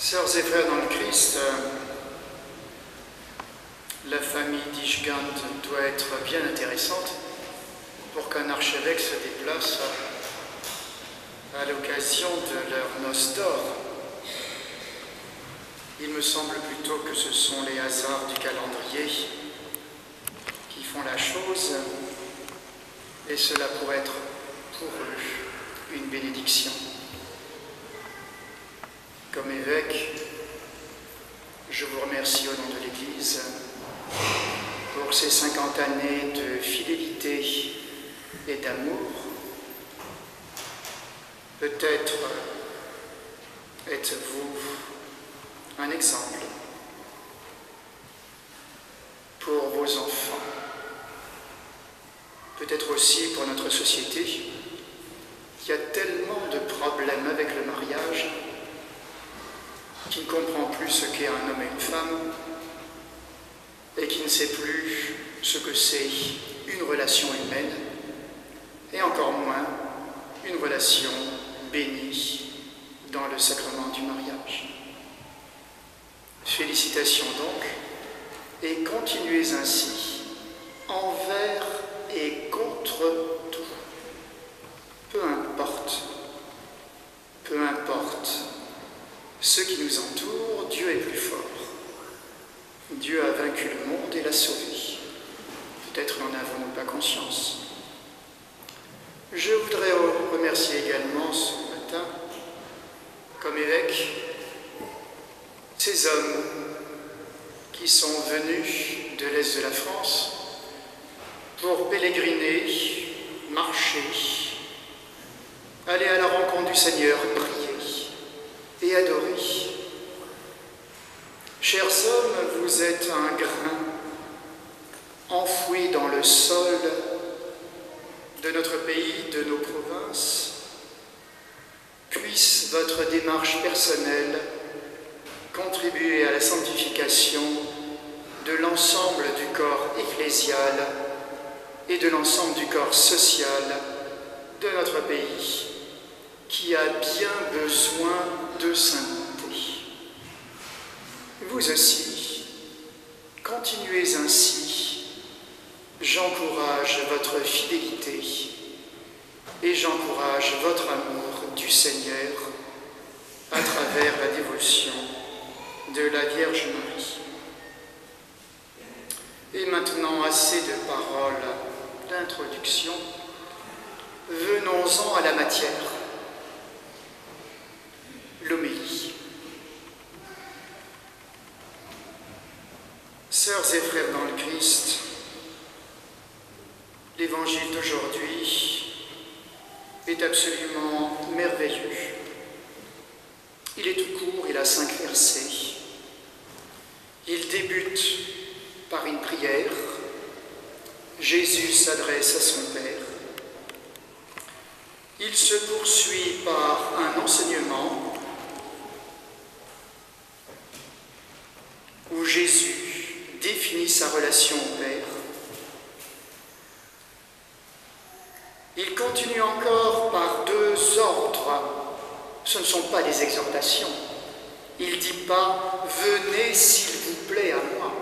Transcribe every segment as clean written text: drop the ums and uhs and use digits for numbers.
Sœurs et frères dans le Christ, la famille d'Ishgand doit être bien intéressante pour qu'un archevêque se déplace à l'occasion de leur noce d'or. Il me semble plutôt que ce sont les hasards du calendrier qui font la chose, et cela pourrait être pour eux une bénédiction. Comme évêque, je vous remercie au nom de l'Église pour ces 50 années de fidélité et d'amour. Peut-être êtes-vous un exemple pour vos enfants, peut-être aussi pour notre société qui a tellement de problèmes avec le mariage, qui ne comprend plus ce qu'est un homme et une femme, et qui ne sait plus ce que c'est une relation humaine, et encore moins une relation bénie dans le sacrement du mariage. Félicitations donc, et continuez ainsi, envers et contre tout. Peu importe ce qui nous entoure, Dieu est plus fort. Dieu a vaincu le monde et l'a sauvé. Peut-être n'en avons-nous pas conscience. Je voudrais remercier également ce matin, comme évêque, ces hommes qui sont venus de l'Est de la France pour pèleriner, marcher, aller à la rencontre du Seigneur, prier et adorer. Chers hommes, vous êtes un grain enfoui dans le sol de notre pays, de nos provinces. Puisse votre démarche personnelle contribuer à la sanctification de l'ensemble du corps ecclésial et de l'ensemble du corps social de notre pays, qui a bien besoin de sainteté. Vous aussi, continuez ainsi. J'encourage votre fidélité et j'encourage votre amour du Seigneur à travers la dévotion de la Vierge Marie. Et maintenant, assez de paroles d'introduction, venons-en à la matière. L'homélie. Sœurs et frères dans le Christ, l'évangile d'aujourd'hui est absolument merveilleux. Il est tout court, il a 5 versets. Il débute par une prière. Jésus s'adresse à son Père. Il se poursuit par un enseignement où Jésus définit sa relation au Père. Il continue encore par 2 ordres. Ce ne sont pas des exhortations. Il ne dit pas « Venez s'il vous plaît à moi ».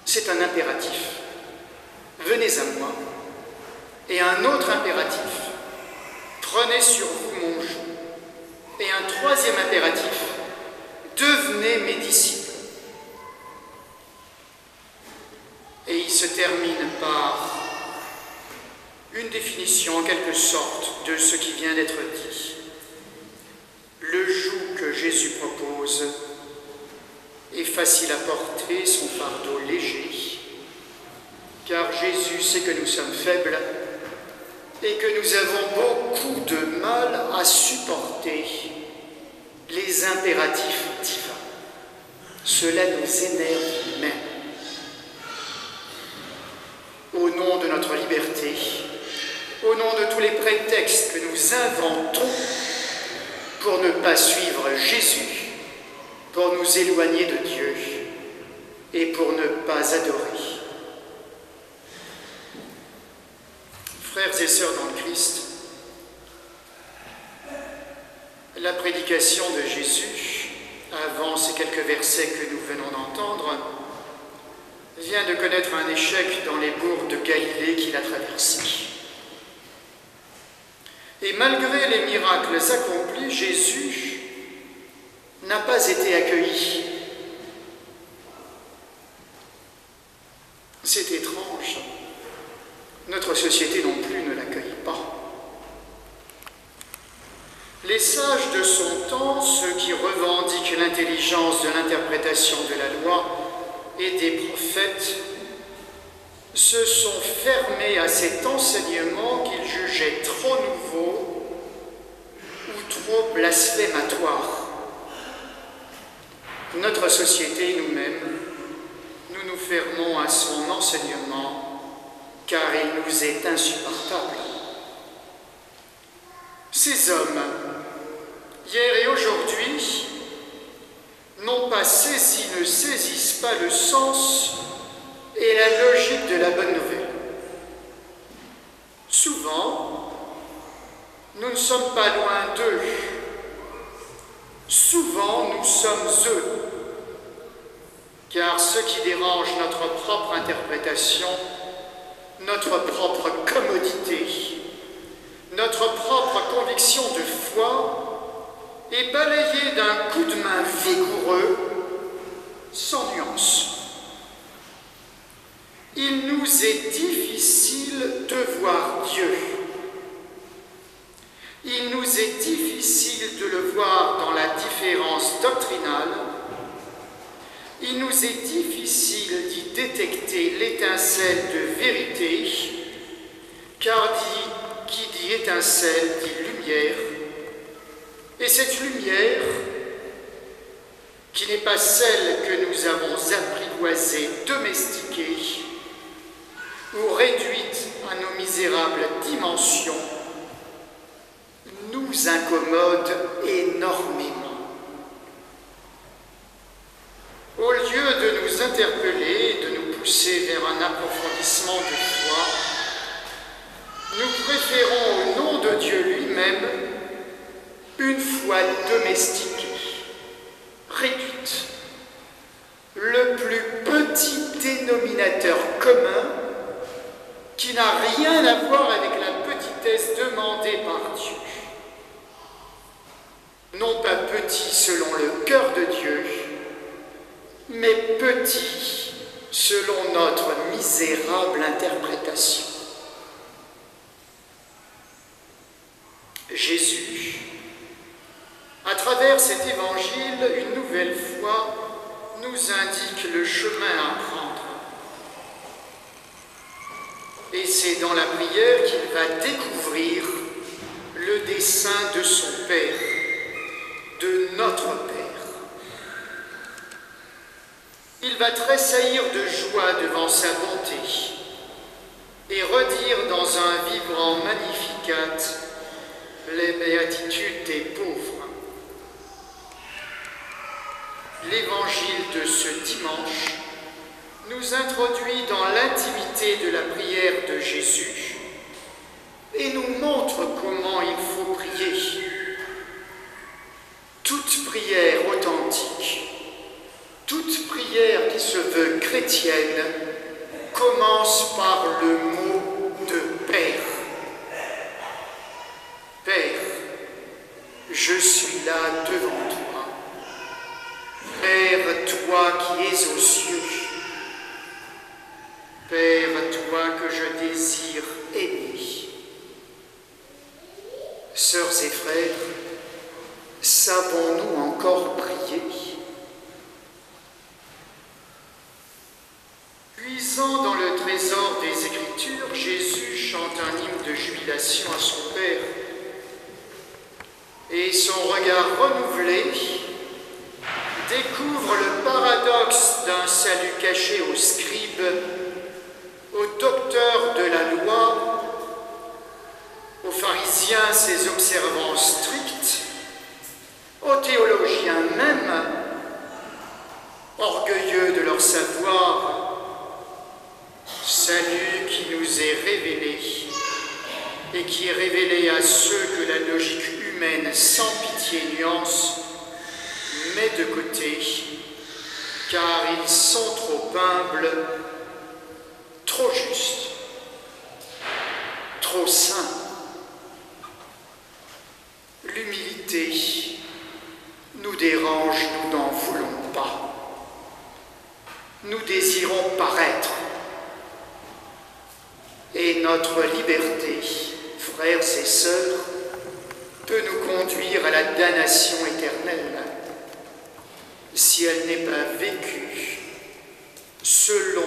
C'est un impératif. Venez à moi. Et un autre impératif. Prenez sur vous mon joug. Et un 3e impératif. Devenez mes disciples. Et il se termine par une définition en quelque sorte de ce qui vient d'être dit. Le joug que Jésus propose est facile à porter, son fardeau léger, car Jésus sait que nous sommes faibles et que nous avons beaucoup de mal à supporter les impératifs divins. Cela nous énerve même. Au nom de notre liberté, au nom de tous les prétextes que nous inventons pour ne pas suivre Jésus, pour nous éloigner de Dieu et pour ne pas adorer. Frères et sœurs dans le Christ, la prédication de Jésus avant ces quelques versets que nous venons d'entendre, vient de connaître un échec dans les bourgs de Galilée qu'il a traversés. Et malgré les miracles accomplis, Jésus n'a pas été accueilli. C'est étrange. Notre société non plus ne l'accueille pas. Les sages de son temps, ceux qui revendiquent l'intelligence de l'interprétation de la loi et des prophètes, se sont fermés à cet enseignement qu'ils jugeaient trop nouveau ou trop blasphématoire. Notre société, nous-mêmes, nous nous fermons à son enseignement car il nous est insupportable. Ces hommes, hier et aujourd'hui, n'ont pas saisi, ne saisissent pas le sens et la logique de la bonne nouvelle. Souvent, nous ne sommes pas loin d'eux. Souvent, nous sommes eux. Car ce qui dérange notre propre interprétation, notre propre commodité, notre propre conviction de foi est balayé d'un coup de main vigoureux, sans nuance. Il nous est difficile de voir Dieu. Il nous est difficile de le voir dans la différence doctrinale. Il nous est difficile d'y détecter l'étincelle de vérité, car qui dit étincelle dit lumière. Et cette lumière, qui n'est pas celle que nous avons apprivoisée, domestiquée, ou réduite à nos misérables dimensions, nous incommode énormément. Au lieu de nous interpeller, de nous pousser vers un approfondissement de foi, nous préférons au nom de Dieu lui-même une foi domestiquée, réduite, le plus petit dénominateur commun qui n'a rien à voir avec la petitesse demandée par Dieu. Non pas petit selon le cœur de Dieu, mais petit selon notre misérable interprétation. Jésus, à travers cet évangile, une nouvelle fois, nous indique le chemin à prendre. Et c'est dans la prière qu'il va découvrir le dessein de son Père, de notre Père. Il va tressaillir de joie devant sa bonté et redire dans un vibrant Magnificat les béatitudes des pauvres. L'évangile de ce dimanche nous introduit dans l'intimité de la prière de Jésus et nous montre comment il faut prier. Toute prière authentique, toute prière qui se veut chrétienne commence par le mot de Père. Père, je suis là devant toi. Père, toi qui es aux cieux. Père, toi que je désire aimer. Sœurs et frères, savons-nous encore prier? Puisant dans le trésor des Écritures, Jésus chante un hymne de jubilation à son Père. Et son regard renouvelé découvre le paradoxe d'un salut caché aux scribes, aux docteurs de la loi, aux pharisiens ses observances strictes, aux théologiens même, orgueilleux de leur savoir, salut qui nous est révélé et qui est révélé à ceux que la logique humaine sans pitié nuance, met de côté, car ils sont trop humbles, trop justes, trop saints. L'humilité nous dérange, nous n'en voulons pas. Nous désirons paraître. Et notre liberté, frères et sœurs, peut nous conduire à la damnation éternelle si elle n'est pas vécue selon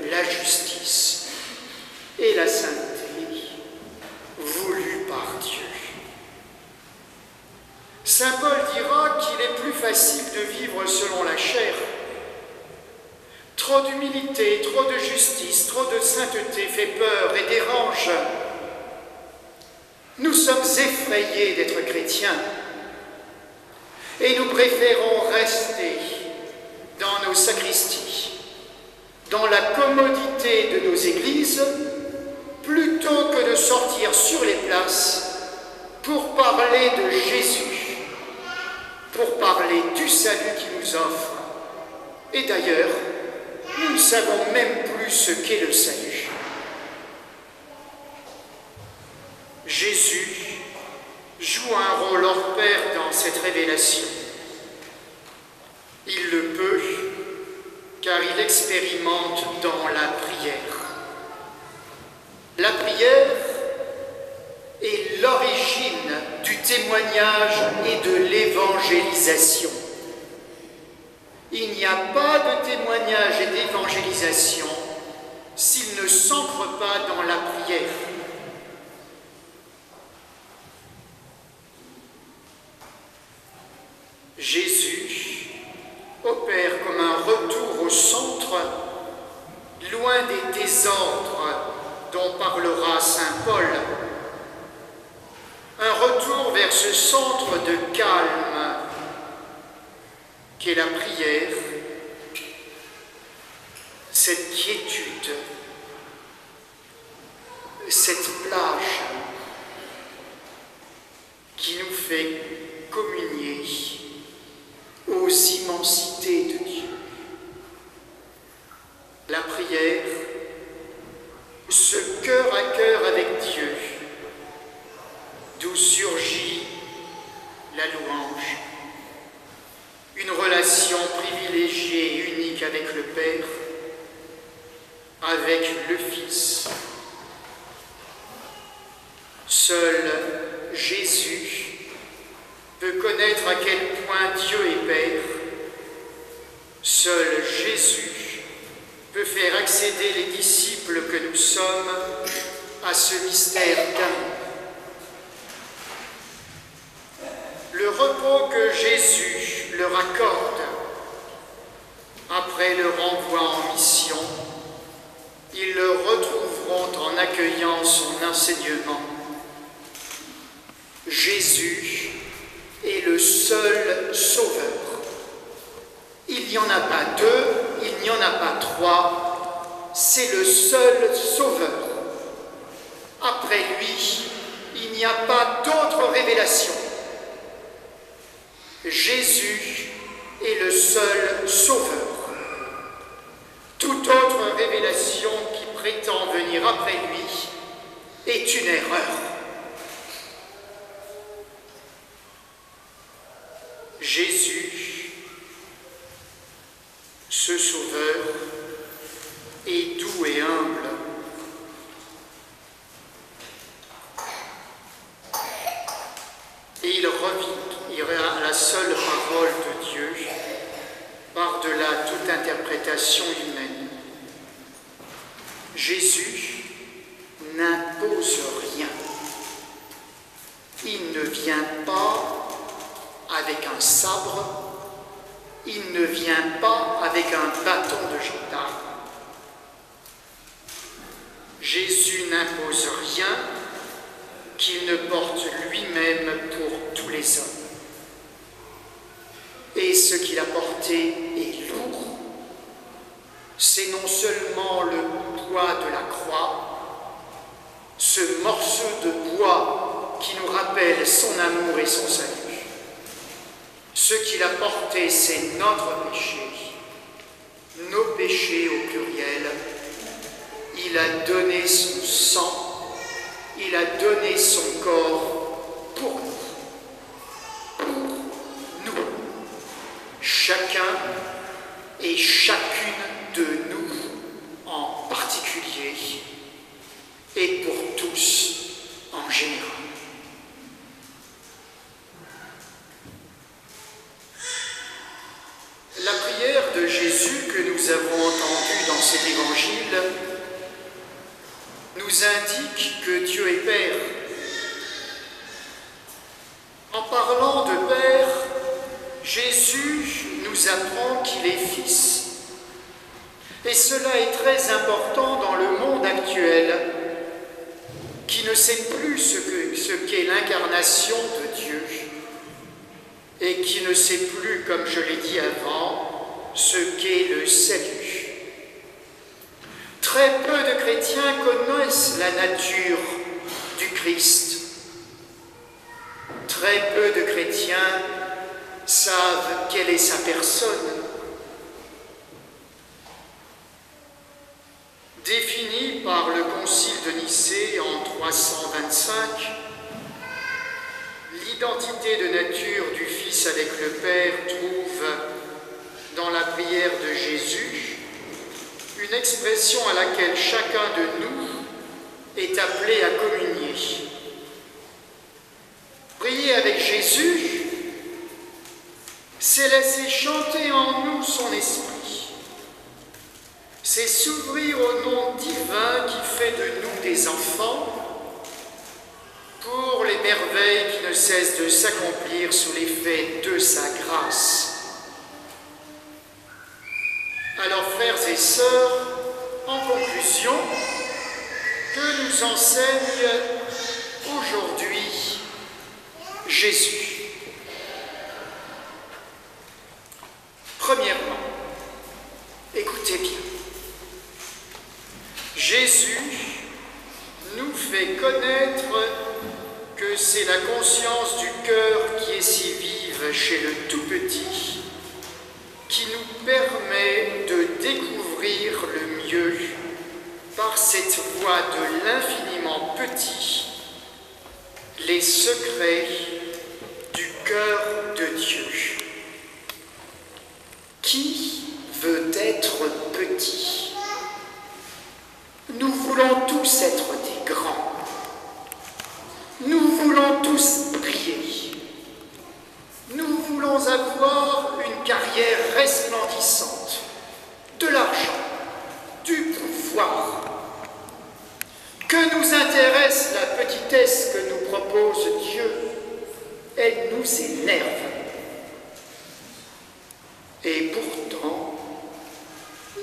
la justice et la sainteté voulues par Dieu. Saint Paul dira qu'il est plus facile de vivre selon la chair. Trop d'humilité, trop de justice, trop de sainteté fait peur et dérange. Nous sommes effrayés d'être chrétiens et nous préférons rester dans nos sacristies, dans la commodité de nos églises, plutôt que de sortir sur les places pour parler de Jésus, pour parler du salut qu'il nous offre. Et d'ailleurs, nous ne savons même plus ce qu'est le salut. Jésus joue un rôle hors pair dans cette révélation. Il le peut, car il expérimente dans la prière. La prière est l'origine du témoignage et de l'évangélisation. Il n'y a pas de témoignage et d'évangélisation s'il ne s'ancre pas dans la prière. Jésus opère comme un retour au centre, loin des désordres dont parlera saint Paul. Un retour vers ce centre de calme qu'est la prière, cette quiétude, cette plage qui nous fait communier aux immensités de Dieu. La prière, ce cœur à cœur avec Dieu, d'où surgit la louange, une relation privilégiée et unique avec le Père, avec le Fils. Seul Jésus peut connaître à quel point Dieu est Père. Seul Jésus peut faire accéder les disciples que nous sommes à ce mystère d'amour. Le repos que Jésus leur accorde après le renvoi en mission, ils le retrouveront en accueillant son enseignement. Jésus est le seul sauveur. Il n'y en a pas deux, il n'y en a pas trois, c'est le seul sauveur. Après lui, il n'y a pas d'autre révélation. Jésus est le seul sauveur. Toute autre révélation qui prétend venir après lui est une erreur. Jésus, ce sauveur, est doux et humble. Et il revient à la seule parole de Dieu, par-delà toute interprétation humaine. Jésus n'impose rien. Il ne vient pas avec un sabre, il ne vient pas avec un bâton de gendarme. Jésus n'impose rien qu'il ne porte lui-même pour tous les hommes. Et ce qu'il a porté est lourd. C'est non seulement le poids de la croix, ce morceau de bois qui nous rappelle son amour et son salut, Ce qu'il a porté, c'est notre péché, nos péchés au pluriel. Il a donné son sang, il a donné son corps pour nous, chacun et chacune de nous en particulier, et pour tous en général. La prière de Jésus que nous avons entendue dans cet évangile nous indique que Dieu est Père. En parlant de Père, Jésus nous apprend qu'il est Fils. Et cela est très important dans le monde actuel, qui ne sait plus ce qu'est l'incarnation de Dieu, et qui ne sait plus, comme je l'ai dit avant, ce qu'est le salut. Très peu de chrétiens connaissent la nature du Christ. Très peu de chrétiens savent quelle est sa personne. Définie par le Concile de Nicée en 325, l'identité de nature du Fils avec le Père trouve dans la prière de Jésus une expression à laquelle chacun de nous est appelé à communier. Prier avec Jésus, c'est laisser chanter en nous son esprit. C'est s'ouvrir au nom divin qui fait de nous des enfants pour les merveilles qui ne cessent de s'accomplir sous l'effet de sa grâce. Alors, frères et sœurs, en conclusion, que nous enseigne aujourd'hui Jésus? Premièrement, écoutez bien. Jésus nous fait connaître que c'est la conscience du cœur qui est si vive chez le tout-petit qui nous permet de découvrir le mieux, par cette voie de l'infiniment petit, les secrets du cœur de Dieu. Qui veut être petit? Nous voulons tous être des grands. Nous voulons tous briller. Nous voulons avoir une carrière resplendissante, de l'argent, du pouvoir. Que nous intéresse la petitesse que nous propose Dieu? Elle nous énerve. Et pourtant,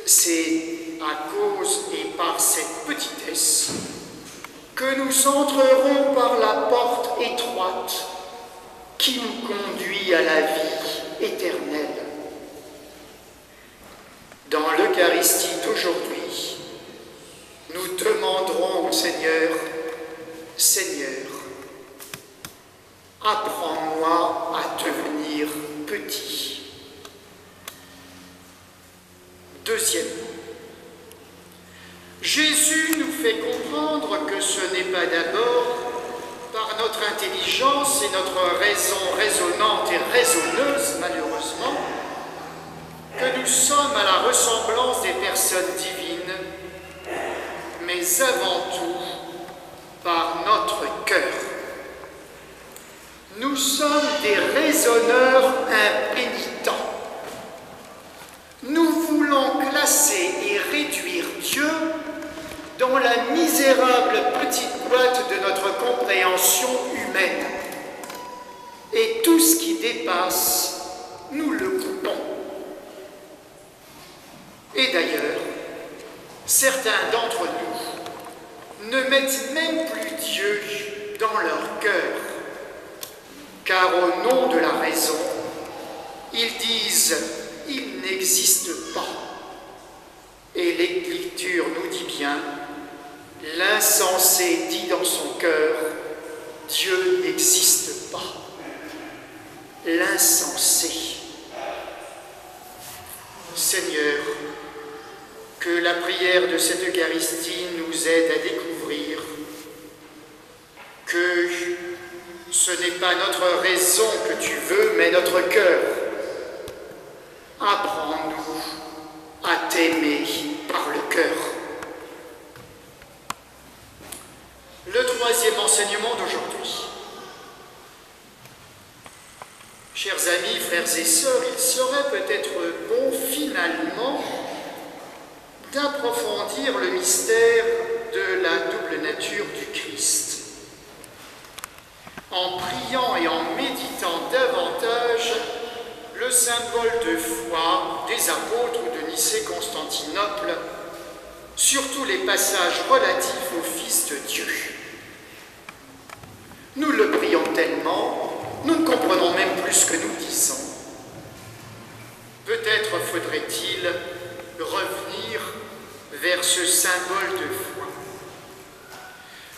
c'est à cause et par cette petitesse que nous entrerons par la porte étroite qui nous conduit à la vie éternelle. Dans l'Eucharistie d'aujourd'hui, nous demanderons au Seigneur, « Seigneur, apprends-moi à devenir petit. » Deuxièmement, Jésus nous fait comprendre que ce n'est pas d'abord par notre intelligence et notre raison raisonnante et raisonneuse, malheureusement, que nous sommes à la ressemblance des personnes divines, mais avant tout par notre cœur. Nous sommes des raisonneurs impénitents. Nous voulons classer et réduire Dieu dans la misérable petite boîte de notre compréhension humaine. Et tout ce qui dépasse, nous le coupons. Et d'ailleurs, certains d'entre nous ne mettent même plus Dieu dans leur cœur, car au nom de la raison, ils disent « il n'existe pas ». Et l'Écriture nous dit bien « l'insensé dit dans son cœur « Dieu n'existe pas ». L'insensé. lumière de cette Eucharistie nous aide à découvrir que ce n'est pas notre raison que tu veux, mais notre cœur. Apprends-nous à t'aimer par le cœur. Le troisième enseignement d'aujourd'hui. Chers amis, frères et sœurs, il serait peut-être bon finalement d'approfondir le mystère de la double nature du Christ. En priant et en méditant davantage le symbole de foi des apôtres de Nicée-Constantinople, surtout les passages relatifs au Fils de Dieu. Nous le prions tellement, nous ne comprenons même plus ce que nous disons. Peut-être faudrait-il revenir vers ce symbole de foi.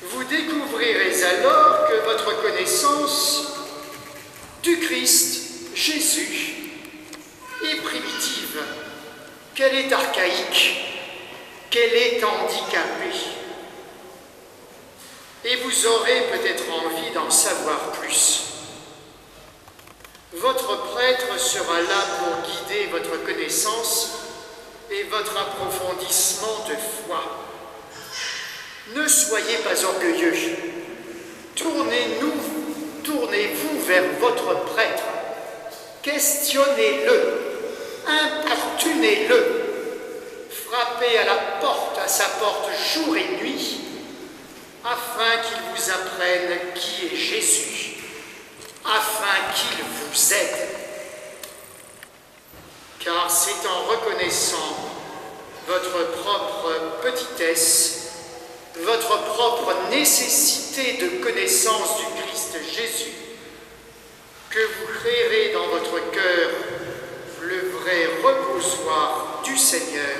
Vous découvrirez alors que votre connaissance du Christ, Jésus, est primitive, qu'elle est archaïque, qu'elle est handicapée. Et vous aurez peut-être envie d'en savoir plus. Votre prêtre sera là pour guider votre connaissance et votre approfondissement de foi. Ne soyez pas orgueilleux. Tournez-vous vers votre prêtre. Questionnez-le. Importunez-le. Frappez à sa porte jour et nuit, afin qu'il vous apprenne qui est Jésus, afin qu'il vous aide. Car c'est en reconnaissant votre propre petitesse, votre propre nécessité de connaissance du Christ Jésus, que vous créerez dans votre cœur le vrai reposoir du Seigneur.